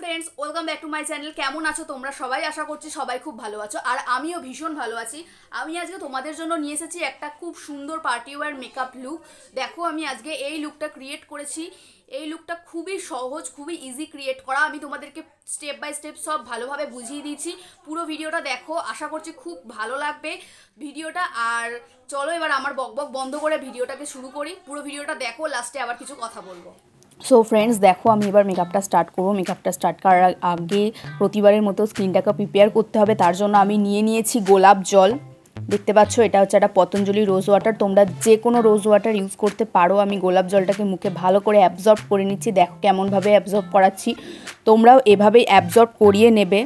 Friends, welcome back to my channel. কেমন আছো তোমরা সবাই? আশা করছি সবাই খুব ভালো আছো, আর আমিও ভীষণ ভালো আছি। আমি আজকে তোমাদের জন্য নিয়ে এসেছি একটা খুব সুন্দর পার্টি ওয়্যার মেকআপ লুক। দেখো, আমি আজকে এই লুকটা ক্রিয়েট করেছি। এই লুকটা খুবই সহজ, খুবই ইজি ক্রিয়েট করা। আমি তোমাদেরকে স্টেপ বাই স্টেপ সব ভালোভাবে বুঝিয়ে দিয়েছি। পুরো ভিডিওটা দেখো, আশা করছি খুব ভালো লাগবে ভিডিওটা। আর চলো এবার আমার বকবক বন্ধ করে ভিডিওটাকে শুরু করি। পুরো ভিডিওটা দেখো, লাস্টে আবার কিছু কথা বলবো। সো ফ্রেন্ডস, দেখো আমি এবার মেকআপটা স্টার্ট করবো। মেকআপটা স্টার্ট করার আগে প্রতিবারের মতো স্কিনটাকে প্রিপেয়ার করতে হবে। তার জন্য আমি নিয়েছি গোলাপ জল। দেখতে পাচ্ছ, এটা হচ্ছে একটা পতঞ্জলি রোজ ওয়াটার। তোমরা যে কোনো রোজ ওয়াটার ইউজ করতে পারো। আমি গোলাপ জলটাকে মুখে ভালো করে অ্যাবজর্ব করে নিচ্ছি। দেখো কেমনভাবে অ্যাবজর্ব করাচ্ছি, তোমরাও এভাবেই অ্যাবজর্ব করিয়ে নেবে।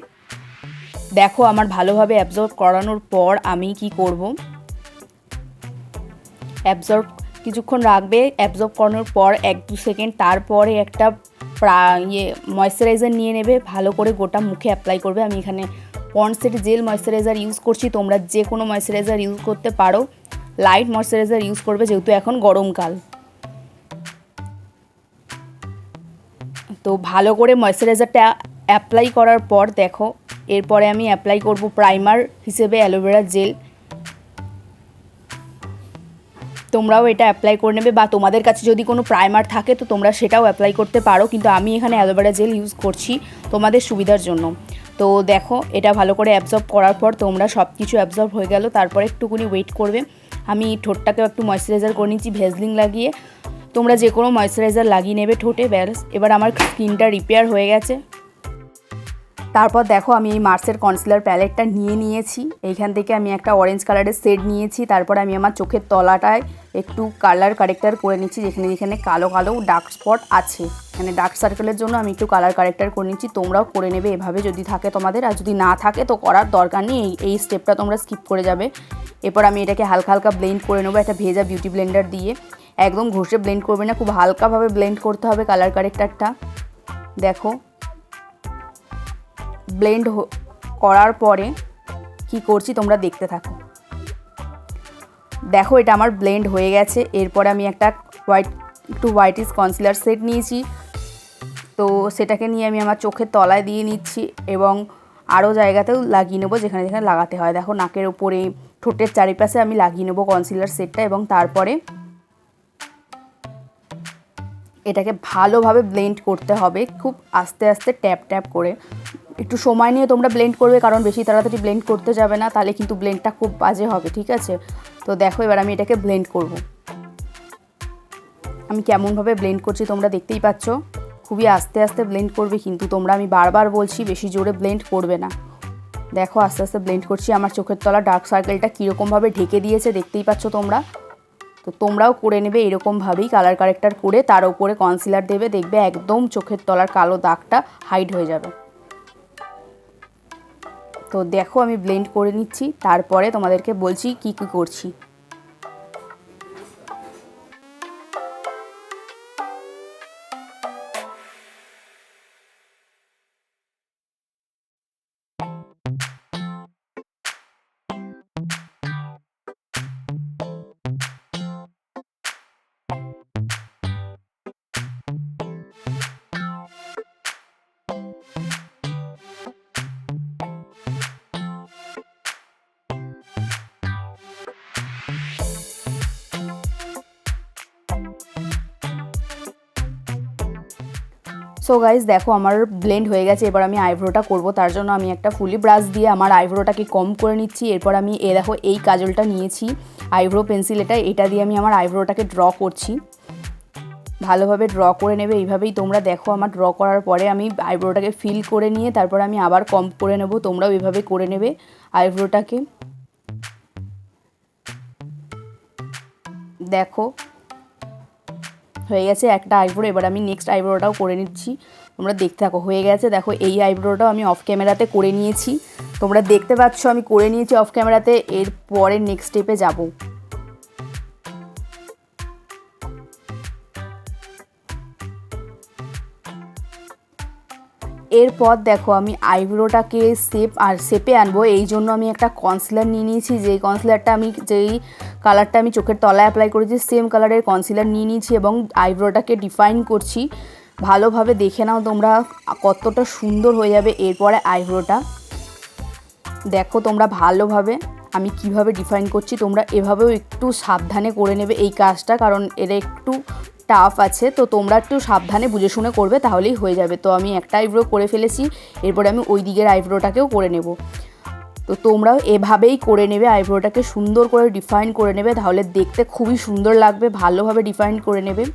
দেখো আমার ভালোভাবে অ্যাবজর্ব করানোর পর আমি কি করব, অ্যাবজর্ব কিছুক্ষণ রাখবে। অ্যাবজর্ব করানোর পর 1-2 সেকেন্ড, তারপরে একটা ময়েশ্চারাইজার নিয়ে নেবে, ভালো করে গোটা মুখে অ্যাপ্লাই করবে। আমি এখানে পন্ডসের জেল ময়েশ্চারাইজার ইউজ করছি। তোমরা যে কোনো ময়েশ্চারাইজার ইউজ করতে পারো। লাইট ময়েশ্চারাইজার ইউজ করবে, যেহেতু এখন গরমকাল। তো ভালো করে ময়েশ্চারাইজারটা অ্যাপ্লাই করার পর দেখো, এরপরে আমি অ্যাপ্লাই করব প্রাইমার হিসেবে অ্যালোভেরা জেল। তোমরাও এটা অ্যাপ্লাই করে নেবে, বা তোমাদের কাছে যদি কোনো প্রাইমার থাকে তো তোমরা সেটাও অ্যাপ্লাই করতে পারো, কিন্তু আমি এখানে অ্যালোভেরা জেল ইউজ করছি তোমাদের সুবিধার জন্য। তো দেখো, এটা ভালো করে অ্যাবজর্ব করার পর তোমরা সব কিছু অ্যাবজর্ব হয়ে গেল, তারপরে একটুকুনি ওয়েট করবে। আমি ঠোঁটটাকেও একটু ময়েশ্চারাইজার করে নিচ্ছি ভেজলিন লাগিয়ে। তোমরা যে কোনো ময়েশ্চারাইজার লাগিয়ে নেবে ঠোঁটে, ব্যাস। এবার আমার স্কিনটা রিপেয়ার হয়ে গেছে। তারপর দেখো, আমি এই মার্সের কনসিলার প্যালেটটা নিয়েছি। এইখান থেকে আমি একটা অরেঞ্জ কালারের শেড নিয়েছি। তারপর আমি আমার চোখের তলাটায় একটু কালার কারেক্টার করে নিচ্ছি, যেখানে কালো কালো ডার্ক স্পট আছে। মানে ডার্ক সার্কেলের জন্য আমি একটু কালার কারেক্টার করে নিচ্ছি। তোমরাও করে নেবে এভাবে যদি থাকে তোমাদের, আর যদি না থাকে তো করার দরকার নেই, এই স্টেপটা তোমরা স্কিপ করে যাবে। এরপর আমি এটাকে হালকা হালকা ব্লেন্ড করে নেবো একটা ভেজা বিউটি ব্লেন্ডার দিয়ে। একদম ঘষে ব্লেন্ড করবে না, খুব হালকাভাবে ব্লেন্ড করতে হবে কালার কারেক্টারটা। দেখো, ব্লেন্ড করার পরে কি করছি তোমরা দেখতে থাকো। দেখো, এটা আমার ব্লেন্ড হয়ে গেছে। এরপরে আমি একটা একটু হোয়াইটিশ কনসিলার সেট নিয়েছি। তো সেটাকে নিয়ে আমি আমার চোখের তলায় দিয়ে নিচ্ছি, এবং আরও জায়গাতেও লাগিয়ে নেবো যেখানে যেখানে লাগাতে হয়। দেখো, নাকের ওপরে, ঠোঁটের চারিপাশে আমি লাগিয়ে নেবো কনসিলার সেটটা, এবং তারপরে এটাকে ভালোভাবে ব্লেন্ড করতে হবে, খুব আস্তে আস্তে ট্যাপ ট্যাপ করে। একটু সময় নিয়ে তোমরা ব্লেন্ড করবে, কারণ বেশি তাড়াতাড়ি ব্লেন্ড করতে যাবে না, তাহলে কিন্তু ব্লেন্ডটা খুব বাজে হবে, ঠিক আছে? তো দেখো, এবার আমি এটাকে ব্লেন্ড করব। আমি কেমনভাবে ব্লেন্ড করছি তোমরা দেখতেই পাচ্ছ। খুবই আস্তে আস্তে ব্লেন্ড করবে, কিন্তু তোমরা, আমি বারবার বলছি, বেশি জোরে ব্লেন্ড করবে না। দেখো, আস্তে আস্তে ব্লেন্ড করছি। আমার চোখের তলা ডার্ক সার্কেলটা কীরকমভাবে ঢেকে দিয়েছে দেখতেই পাচ্ছ তোমরা। তো তোমরাও করে নেবে এরকমভাবেই কালার কারেক্টার করে, তার উপরে কনসিলার দেবে, দেখবে একদম চোখের তলার কালো দাগটা হাইড হয়ে যাবে। তো দেখো, আমি ব্লেন্ড করে নিচ্ছি, তারপরে তোমাদেরকে বলছি কি কি করছি। সো গাইজ, দেখো আমার ব্লেন্ড হয়ে গেছে। এবার আমি আইব্রোটা করব। তার জন্য আমি একটা ফুলি ব্রাশ দিয়ে আমার আইব্রোটাকে কম করে নিচ্ছি। এরপর আমি দেখো, এই কাজলটা নিয়েছি, আইব্রো পেন্সিল, এটা দিয়ে আমি আমার আইব্রোটাকে ড্র করছি। ভালোভাবে ড্র করে নেবে এইভাবেই তোমরা। দেখো, আমার ড্র করার পরে আমি আইব্রোটাকে ফিল করে নিয়ে তারপর আমি আবার কম করে নেব। তোমরাও এইভাবে করে নেবে আইব্রোটাকে। দেখো, হয়ে গেছে একটা আইব্রো। এবার আমি নেক্সট আইব্রোটাও করে নিচ্ছি, তোমরা দেখতে থাকো। হয়ে গেছে, দেখো এই আইব্রোটাও আমি অফ ক্যামেরাতে করে নিয়েছি। তোমরা দেখতে পাচ্ছ আমি করে নিয়েছি অফ ক্যামেরাতে। এর পরে নেক্সট স্টেপে যাব। এরপর দেখো, আমি আইব্রোটাকে শেপে আনবো, এই জন্য আমি একটা কনসিলার নিয়েছি। যেই কনসিলারটা যেই কালারটা আমি চোখের তলায় অ্যাপ্লাই করেছি, সেম কালারের কনসিলার নিয়েছি, এবং আইব্রোটাকে ডিফাইন করছি ভালোভাবে দেখে নাও তোমরা কতটা সুন্দর হয়ে যাবে এরপরে আইব্রোটা। দেখো তোমরা ভালোভাবে আমি কিভাবে ডিফাইন করছি, তোমরা এভাবেও একটু সাবধানে করে নেবে এই কাজটা, কারণ এটা একটু টাফ আছে। তো তোমরা একটু সাবধানে বুঝে শুনে করবে, তাহলেই হয়ে যাবে। তো আমি একটা আইব্রো করে ফেলেছি, এরপরে আমি ওই দিকের আইব্রোটাকেও করে নেব। তো তোমরাও এভাবেই করে নেবে, আইব্রোটাকে সুন্দর করে ডিফাইন করে নেবে, তাহলে দেখতে খুবই সুন্দর লাগবে। ভালোভাবে ডিফাইন করে নেবে।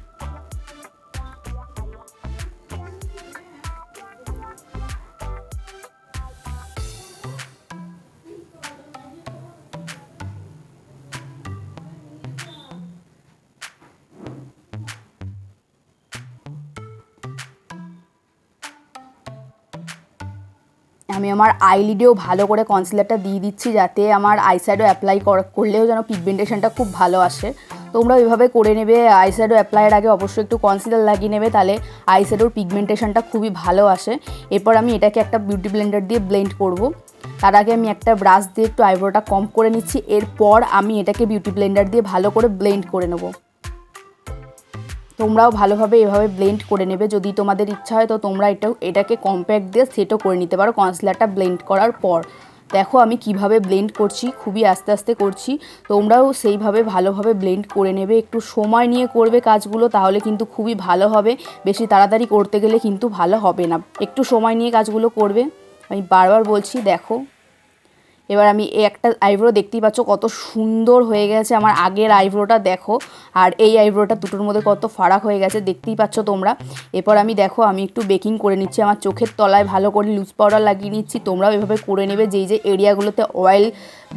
আমি আমার আইলিডেও ভালো করে কনসিলারটা দিয়ে দিচ্ছি, যাতে আমার আইশ্যাডো অ্যাপ্লাই করলেও যেন পিগমেন্টেশনটা খুব ভালো আসে। তোমরা ওইভাবে করে নেবে। আইশ্যাডো অ্যাপ্লাইয়ের আগে অবশ্যই একটু কনসিলার লাগিয়ে নেবে, তাহলে আইশ্যাডোর পিগমেন্টেশনটা খুবই ভালো আসে। এরপর আমি এটাকে একটা বিউটি ব্লেন্ডার দিয়ে ব্লেন্ড করব। তার আগে আমি একটা ব্রাশ দিয়ে একটু আইব্রোটা কম করে নিচ্ছি, এরপর আমি এটাকে বিউটি ব্লেন্ডার দিয়ে ভালো করে ব্লেন্ড করে নেব। তোমরাও ভালোভাবে এভাবে ব্লেন্ড করে নেবে। যদি তোমাদের ইচ্ছা হয় তো তোমরা এটাকে কম্প্যাক্ট দিয়ে সেটও করে নিতে পারো কনসিলারটা ব্লেন্ড করার পর। দেখো আমি কিভাবে ব্লেন্ড করছি, খুবই আস্তে আস্তে করছি। তোমরাও সেইভাবে ভালোভাবে ব্লেন্ড করে নেবে। একটু সময় নিয়ে করবে কাজগুলো, তাহলে কিন্তু খুবই ভালো হবে। বেশি তাড়াতাড়ি করতে গেলে কিন্তু ভালো হবে না। একটু সময় নিয়ে কাজগুলো করবে, আমি বারবার বলছি। দেখো এবার আমি একটা আইব্রো দেখতেই পাচ্ছ কত সুন্দর হয়ে গেছে আমার আগের আইব্রোটা। দেখো আর এই আইব্রোটা দুটোর মধ্যে কত ফারাক হয়ে গেছে, দেখতেই পাচ্ছ তোমরা। এরপর আমি দেখো আমি একটু বেকিং করে নিচ্ছি, আমার চোখের তলায় ভালো করে লুজ পাউডার লাগিয়ে নিচ্ছি। তোমরাও এভাবে করে নেবে। যেই যে এরিয়াগুলোতে অয়েল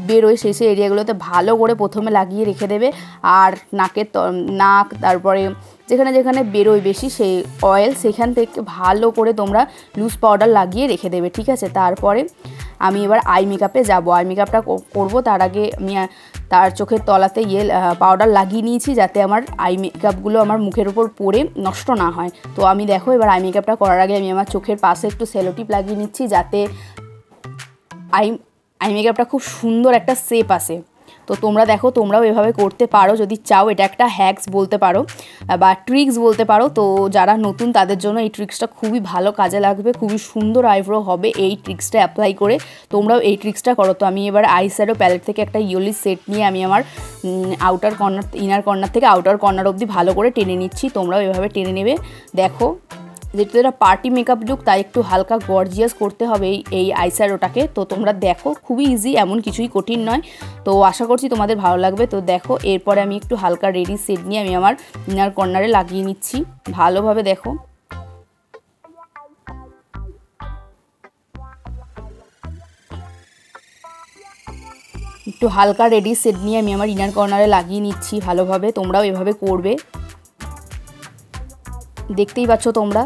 বেরোয় সেই সেই এরিয়াগুলোতে ভালো করে প্রথমে লাগিয়ে রেখে দেবে। আর নাক তারপরে যেখানে যেখানে বেরোয় বেশি সেই অয়েল, সেখান থেকে ভালো করে তোমরা লুজ পাউডার লাগিয়ে রেখে দেবে, ঠিক আছে। তারপরে আমি এবার আই মেকআপে যাবো। আই মেকআপটা করবো তার আগে আমি তার চোখের তলাতে পাউডার লাগিয়ে নিয়েছি, যাতে আমার আই মেকআপগুলো আমার মুখের উপর পরে নষ্ট না হয়। তো আমি দেখো এবার আই মেকআপটা করার আগে আমি আমার চোখের পাশে একটু সেলো টিপ লাগিয়ে নিচ্ছি, যাতে আই মেকআপটা খুব সুন্দর একটা শেপ আসে। তো তোমরা দেখো তোমরাও এভাবে করতে পারো যদি চাও। এটা একটা হ্যাকস বলতে পারো বা ট্রিক্স বলতে পারো। তো যারা নতুন তাদের জন্য এই ট্রিক্সটা খুবই ভালো কাজে লাগবে, খুবই সুন্দর আইব্রো হবে এই ট্রিক্সটা অ্যাপ্লাই করে। তোমরাও এই ট্রিক্সটা করো। তো আমি এবার আইশ্যাডো প্যালেট থেকে একটা ইয়েলো সেট নিয়ে আমি আমার ইনার কর্নার থেকে আউটার কর্নার অবধি ভালো করে টেনে নিচ্ছি। তোমরাও এভাবে টেনে নেবে। দেখো যেহেতু এটা পার্টি মেকআপ লুক, তাই একটু হালকা গর্জিয়াস করতে হবে এই আইশ্যাডোটাকে। তো তোমরা দেখো খুবই ইজি, এমন কিছুই কঠিন নয়। তো আশা করছি তোমাদের ভালো লাগবে। তো দেখো এরপরে আমি একটু হালকা রেডি শেড নিয়ে আমি আমার ইনার কর্নারে লাগিয়ে নিচ্ছি ভালোভাবে। দেখো একটু হালকা রেডি শেড নিয়ে আমি আমার ইনার কর্নারে লাগিয়ে নিচ্ছি ভালোভাবে। তোমরাও এভাবে করবে, দেখতেই পাচ্ছ তোমরা।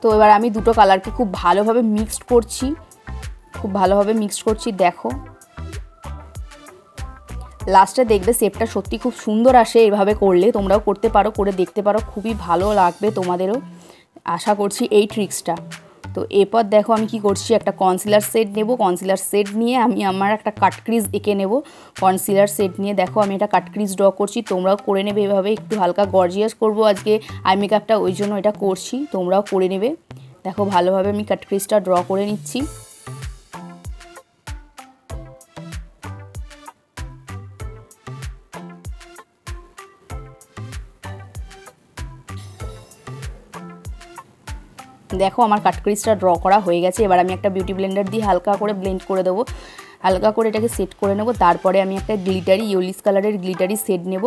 তো এবার আমি দুটো কালারকে খুব ভালোভাবে মিক্সড করছি, দেখো লাস্টে দেখবে শেপটা সত্যি খুব সুন্দর আসে। এভাবে করলে তোমরাও করতে পারো, করে দেখতে পারো, খুবই ভালো লাগবে তোমাদেরও আশা করছি এই ট্রিক্সটা। তো এরপর দেখো আমি কি করছি, একটা কনসিলার সেট নেব। কনসিলার সেট নিয়ে আমি আমার একটা কাট ক্রিজ এঁকে নেব। কনসিলার সেট নিয়ে দেখো আমি এটা কাট ক্রিজ ড্র করছি, তোমরাও করে নেবে এভাবে। একটু হালকা গর্জিয়াস করব আজকে আই মেকআপটা, ওই জন্য এটা করছি, তোমরাও করে নেবে। দেখো ভালোভাবে আমি কাট ক্রিজটা ড্র করে নিচ্ছি। দেখো আমার কাট ক্রিজটা ড্র করা হয়ে গেছে। এবার আমি একটা বিউটি ব্লেন্ডার দিয়ে হালকা করে ব্লেন্ড করে দেবো, হালকা করে এটাকে সেট করে নেব। তারপরে আমি একটা ইয়েলিশ কালারের গ্লিটারি সেট নেব,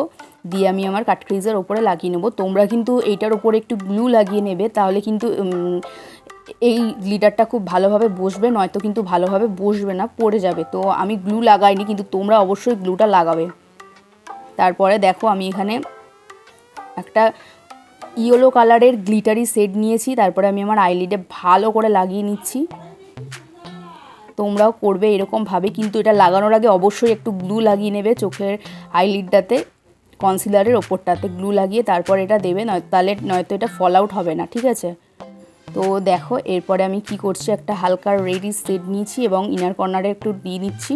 দিয়ে আমি আমার কাট ক্রিজের ওপরে লাগিয়ে নেব। তোমরা কিন্তু এইটার ওপরে একটু গ্লু লাগিয়ে নেবে, তাহলে কিন্তু এই গ্লিটারটা খুব ভালোভাবে বসবে, নয়তো কিন্তু ভালোভাবে বসবে না, পড়ে যাবে। তো আমি গ্লু লাগাইনি, কিন্তু তোমরা অবশ্যই গ্লুটা লাগাবে। তারপরে দেখো আমি এখানে একটা ইয়েলো কালারের গ্লিটারি সেট নিয়েছি, তারপরে আমি আমার আইলিডে ভালো করে লাগিয়ে নিচ্ছি। তোমরাও করবে এরকমভাবে, কিন্তু এটা লাগানোর আগে অবশ্যই একটু গ্লু লাগিয়ে নেবে চোখের আইলিডটাতে, কনসিলারের ওপরটাতে গ্লু লাগিয়ে তারপর এটা দেবে, নয়তো এটা ফল আউট হবে না, ঠিক আছে। তো দেখো এরপরে আমি কি করছি, একটা হালকা রেডি শেড নিয়েছি এবং ইনার কর্নারে একটু দিয়ে নিচ্ছি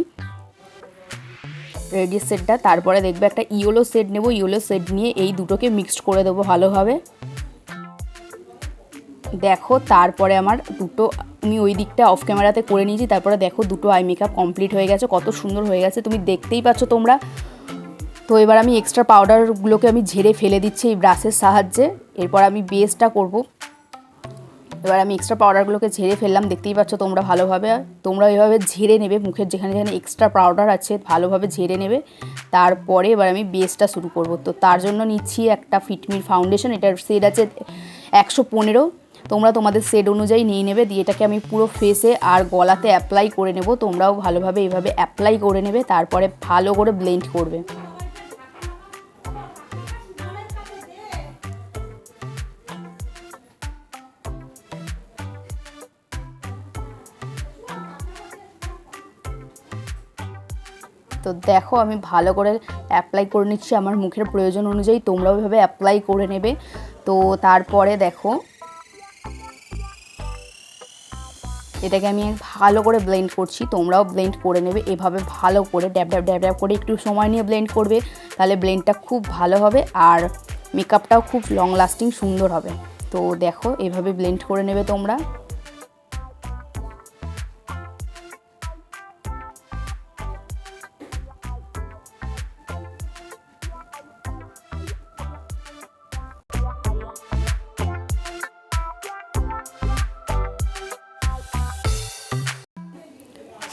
রেডি শেডটা। তারপরে দেখবে একটা ইয়েলো শেড নেব, ইয়েলো শেড নিয়ে এই দুটোকে মিক্সড করে দেবো ভালোভাবে। দেখো তারপরে আমার দুটো আমি ওই দিকটা অফ ক্যামেরাতে করে নিয়েছি। তারপরে দেখো দুটো আই মেকআপ কমপ্লিট হয়ে গেছে, কত সুন্দর হয়ে গেছে তুমি দেখতেই পাচ্ছ তোমরা। তো এবার আমি এক্সট্রা পাউডারগুলোকে আমি ঝেড়ে ফেলে দিচ্ছি এই ব্রাশের সাহায্যে। এরপর আমি বেসটা করব। এবার আমি এক্সট্রা পাউডারগুলোকে ঝেড়ে ফেললাম, দেখতেই পাচ্ছ তোমরা ভালোভাবে। তোমরা এইভাবে ঝেড়ে নেবে, মুখের যেখানে যেখানে এক্সট্রা পাউডার আছে ভালোভাবে ঝেড়ে নেবে। তারপরে এবার আমি বেসটা শুরু করব। তো তার জন্য নিচ্ছি একটা ফিটমির ফাউন্ডেশন, এটার শেড আছে 115। তোমরা তোমাদের শেড অনুযায়ী নিয়ে নেবে। দিয়ে এটাকে আমি পুরো ফেসে আর গলাতে অ্যাপ্লাই করে নেব। তোমরাও ভালোভাবে এইভাবে অ্যাপ্লাই করে নেবে, তারপরে ভালো করে ব্লেন্ড করবে। তো দেখো আমি ভালো করে অ্যাপ্লাই করে নিচ্ছি আমার মুখের প্রয়োজন অনুযায়ী, তোমরাও এভাবে অ্যাপ্লাই করে নেবে। তো তারপরে দেখো এটাকে আমি ভালো করে ব্লেন্ড করছি, তোমরাও ব্লেন্ড করে নেবে এভাবে ভালো করে ড্যাব ড্যাব ড্যাব ড্যাব করে একটু সময় নিয়ে ব্লেন্ড করবে, তাহলে ব্লেন্ডটা খুব ভালো হবে আর মেকআপটাও খুব লং লাস্টিং সুন্দর হবে। তো দেখো এভাবে ব্লেন্ড করে নেবে তোমরা।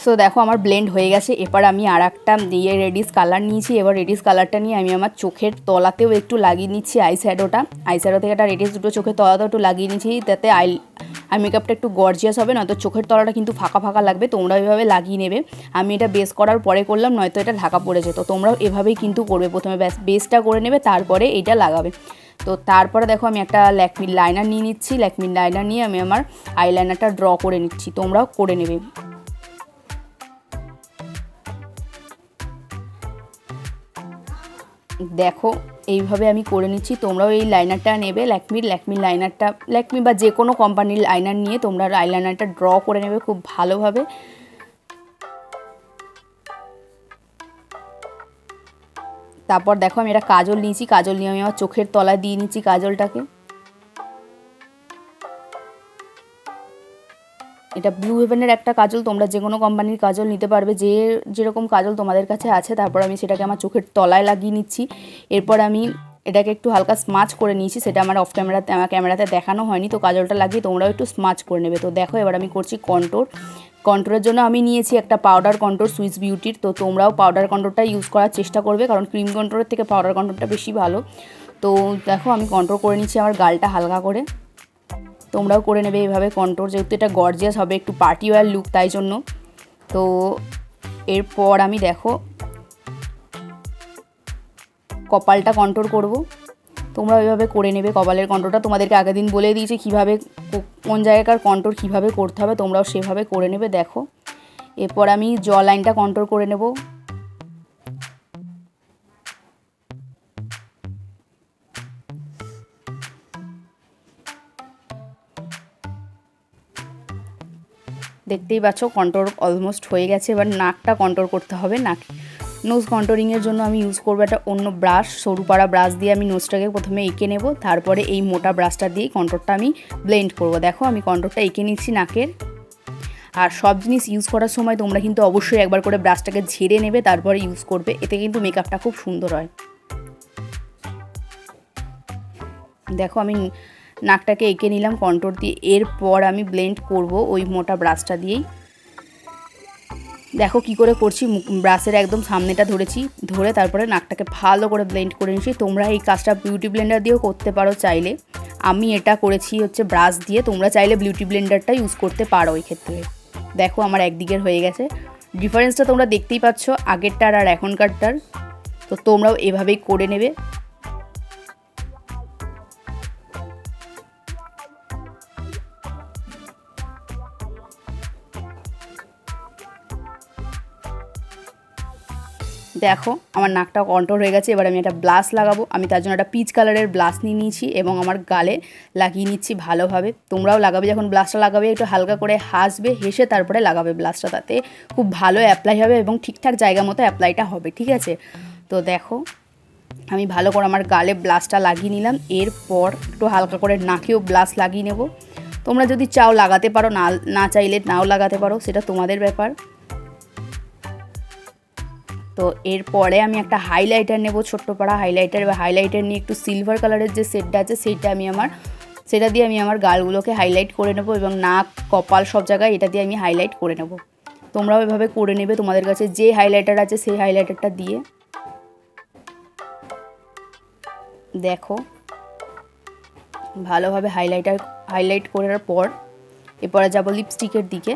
সো দেখো আমার ব্লেন্ড হয়ে গেছে। এবার আমি আর একটা রেডিশ কালার নিয়েছি। এবার রেডিশ কালারটা নিয়ে আমি আমার চোখের তলাতেও একটু লাগিয়ে নিচ্ছি আই শ্যাডো থেকে একটা রেডিশ দুটো চোখের তলাতেও একটু লাগিয়ে নিচ্ছি, তাতে আই মেকআপটা একটু গর্জিয়াস হবে, নয়তো চোখের তলাটা কিন্তু ফাঁকা ফাঁকা লাগবে। তোমরা এভাবে লাগিয়ে নেবে। আমি এটা বেস করার পরে করলাম, নয়তো এটা ঢাকা পড়ে যেত। তোমরাও এভাবেই কিন্তু করবে, প্রথমে বেসটা করে নেবে তারপরে এইটা লাগাবে। তো তারপরে দেখো আমি একটা ল্যাকমির লাইনার নিয়ে নিচ্ছি। ল্যাকমির লাইনার নিয়ে আমি আমার আইলাইনারটা ড্র করে নিচ্ছি, তোমরাও করে নেবে। দেখো এইভাবে আমি করে নিচ্ছি, তোমরাও এই লাইনারটা নেবে ল্যাকমির লাইনারটা, ল্যাকমি বা যে কোনো কোম্পানির লাইনার নিয়ে তোমরা আইলাইনারটা ড্র করে নেবে খুব ভালোভাবে। তারপর দেখো আমি একটা কাজল নিয়েছি, কাজল নিয়ে আমি আমার চোখের তলায় দিয়ে নিচ্ছি কাজলটাকে। এটা ব্লু হেভেনের একটা কাজল, তোমরা যে কোনো কোম্পানির কাজল নিতে পারবে, যেরকম কাজল তোমাদের কাছে আছে। তারপর আমি সেটাকে আমার চোখের তলায় লাগিয়ে নিচ্ছি। এরপর আমি এটাকে একটু হালকা স্মাচ করে নিয়েছি, সেটা আমার অফ ক্যামেরাতে আমার ক্যামেরাতে দেখানো হয়নি। তো কাজলটা লাগিয়ে তোমরাও একটু স্মাচ করে নেবে। তো দেখো এবার আমি করছি কন্ট্রোরের জন্য আমি নিয়েছি একটা পাউডার কন্ট্রোর সুইস বিউটির। তো তোমরাও পাউডার কন্ট্রোরটা ইউজ করার চেষ্টা করবে, কারণ ক্রিম কন্ট্রোরের থেকে পাউডার কন্ট্রোরটা বেশি ভালো। তো দেখো আমি কন্ট্রোল করে নিচ্ছি আমার গালটা হালকা করে, তোমরাও করে নেবে এইভাবে কন্ট্রোর, যেহেতু এটা গর্জিয়াস হবে একটু পার্টি ওয়্যার লুক তাই জন্য। তো এরপর আমি দেখো কপালটা কন্ট্রোল করব, তোমরা ওইভাবে করে নেবে। কপালের কন্ট্রোলটা তোমাদেরকে আগের দিন বলে দিয়েছি কীভাবে কোন জায়গাকার কন্ট্রোল কীভাবে করতে হবে, তোমরাও সেভাবে করে নেবে। দেখো এরপর আমি জ লাইনটা কন্ট্রোল করে নেব। দেখতেই পাচ্ছ কন্ট্রোল অলমোস্ট হয়ে গেছে। এবার নাকটা কন্ট্রোল করতে হবে। নোজ কন্ট্রোলিংয়ের জন্য আমি ইউজ করবো একটা অন্য ব্রাশ, সরু পাড়া ব্রাশ দিয়ে আমি নোজটাকে প্রথমে এঁকে নেব, তারপরে এই মোটা ব্রাশটা দিয়ে কন্ট্রোলটা আমি ব্লেন্ড করব। দেখো আমি কন্ট্রোলটা এঁকে নিচ্ছি নাকের। আর সব জিনিস ইউজ করার সময় তোমরা কিন্তু অবশ্যই একবার করে ব্রাশটাকে ঝেড়ে নেবে, তারপরে ইউজ করবে, এতে কিন্তু মেকআপটা খুব সুন্দর হয়। দেখো আমি নাকটাকে এঁকে নিলাম কন্ট্রোল দিয়ে। এরপর আমি ব্লেন্ড করব ওই মোটা ব্রাশটা দিয়েই। দেখো কি করে করছি, ব্রাশের একদম সামনেটা ধরেছি, ধরে তারপরে নাকটাকে ভালো করে ব্লেন্ড করে নিচ্ছি। তোমরা এই কাজটা বিউটি ব্লেন্ডার দিয়েও করতে পারো চাইলে, আমি এটা করেছি হচ্ছে ব্রাশ দিয়ে, তোমরা চাইলে বিউটি ব্লেন্ডারটা ইউজ করতে পারো এই ক্ষেত্রে। দেখো আমার একদিকের হয়ে গেছে, ডিফারেন্সটা তোমরা দেখতেই পাচ্ছ আগেরটার আর এখনকারটার। তো তোমরাও এভাবেই করে নেবে। দেখো আমার নাকটা কন্ট্রোল হয়ে গেছে। এবার আমি একটা ব্লাশ লাগাবো। আমি তার জন্য একটা পিচ কালারের ব্লাশ নিয়ে নিয়েছি এবং আমার গালে লাগিয়ে নিচ্ছি ভালোভাবে। তোমরাও লাগাবে, যখন ব্লাশটা লাগাবে একটু হালকা করে হাসবে, হেসে তারপরে লাগাবে ব্লাশটা, তাতে খুব ভালো অ্যাপ্লাই হবে এবং ঠিকঠাক জায়গা মতো অ্যাপ্লাইটা হবে, ঠিক আছে? তো দেখো আমি ভালো করে আমার গালে ব্লাশটা লাগিয়ে নিলাম। এরপর একটু হালকা করে নাকেও ব্লাশ লাগিয়ে নেব। তোমরা যদি চাও লাগাতে পারো, না চাইলে নাও লাগাতে পারো, সেটা তোমাদের ব্যাপার। তো এরপরে আমি একটা হাইলাইটার নেব, ছোট্ট পাড়া হাইলাইটার। এবার হাইলাইটার নিয়ে একটু সিলভার কালারের যে শেডটা আছে সেটা দিয়ে আমি আমার গালগুলোকে হাইলাইট করে নেব এবং নাক, কপাল সব জায়গায় এটা দিয়ে আমি হাইলাইট করে নেব। তোমরাও এভাবে করে নেবে তোমাদের কাছে যে হাইলাইটার আছে সেই হাইলাইটারটা দিয়ে। দেখো ভালোভাবে হাইলাইট করার পর এরপরে যাব লিপস্টিকের দিকে।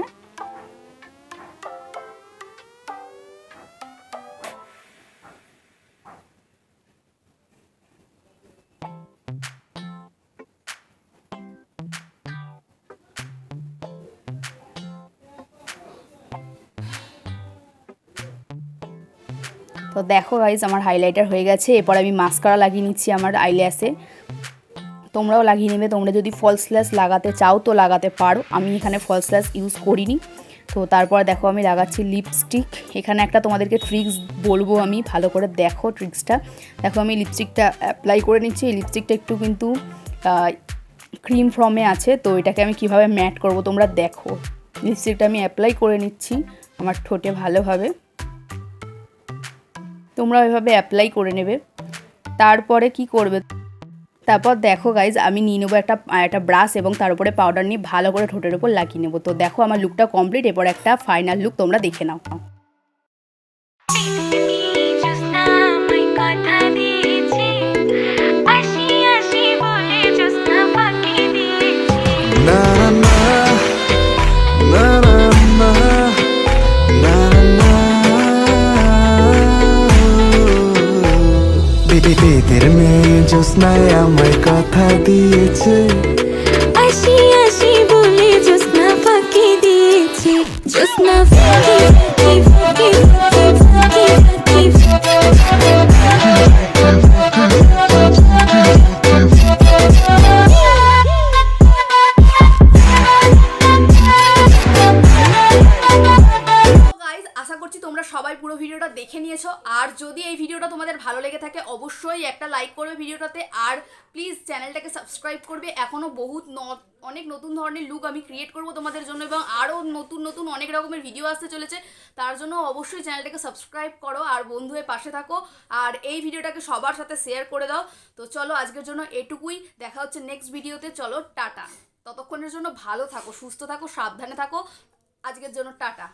তো দেখো গাইজ আমার হাইলাইটার হয়ে গেছে। এরপর আমি মাস্কারা লাগিয়ে নিচ্ছি আমার আইল্যাশে। তোমরাও লাগিয়ে নেবে। তোমরা যদি ফলস ল্যাশ লাগাতে চাও তো লাগাতে পারো, আমি এখানে ফলস ল্যাশ ইউজ করিনি। তো তারপর দেখো আমি লাগাচ্ছি লিপস্টিক। এখানে একটা তোমাদেরকে ট্রিক্স বলবো, আমি ভালো করে দেখো ট্রিক্সটা। দেখো আমি লিপস্টিকটা অ্যাপ্লাই করে নিচ্ছি। এই লিপস্টিকটা একটু কিন্তু ক্রিম ফর্মে আছে, তো এটাকে আমি কিভাবে ম্যাট করব তোমরা দেখো। লিপস্টিকটা আমি অ্যাপ্লাই করে নিচ্ছি আমার ঠোঁটে ভালোভাবে। তোমরা এভাবে অ্যাপ্লাই করে নেবে। তারপরে কি করবে, তারপর দেখো গাইজ আমি নিয়ে নেবো একটা ব্রাশ এবং তার উপরে পাউডার নিয়ে ভালো করে ঠোঁটের উপর লাগিয়ে নেবো। তো দেখো আমার লুকটা কমপ্লিট। এরপর একটা ফাইনাল লুক তোমরা দেখে নাও। বেদের মেয়ে জ্যোৎস্নায় আমায় কথা দিয়েছে, আসি আসি বলে জ্যোৎস্না ফাঁকি দিয়েছে, জ্যোৎস্না ফাঁকি ফাঁকি ফাঁকি ফাঁকি ফাঁকি আশা করছি তোমরা সবাই পুরো ভিডিওটা দেখে নিয়েছো। আর যদি এই ভিডিওটা তোমাদের ভালো লেগে থাকে অবশ্যই একটা লাইক করবে ভিডিওটাতে। আর প্লিজ চ্যানেলটাকে সাবস্ক্রাইব করবে। এখনও অনেক নতুন ধরনের লুক আমি ক্রিয়েট করব তোমাদের জন্য এবং আরও নতুন অনেক রকমের ভিডিও আসতে চলেছে। তার জন্য অবশ্যই চ্যানেলটাকে সাবস্ক্রাইব করো আর বন্ধু হয়ে পাশে থাকো। আর এই ভিডিওটাকে সবার সাথে শেয়ার করে দাও। তো চলো আজকের জন্য এটুকুই, দেখা হচ্ছে নেক্সট ভিডিওতে। চলো টাটা। ততক্ষণের জন্য ভালো থাকো, সুস্থ থাকো, সাবধানে থাকো। আজকের জন্য টাটা।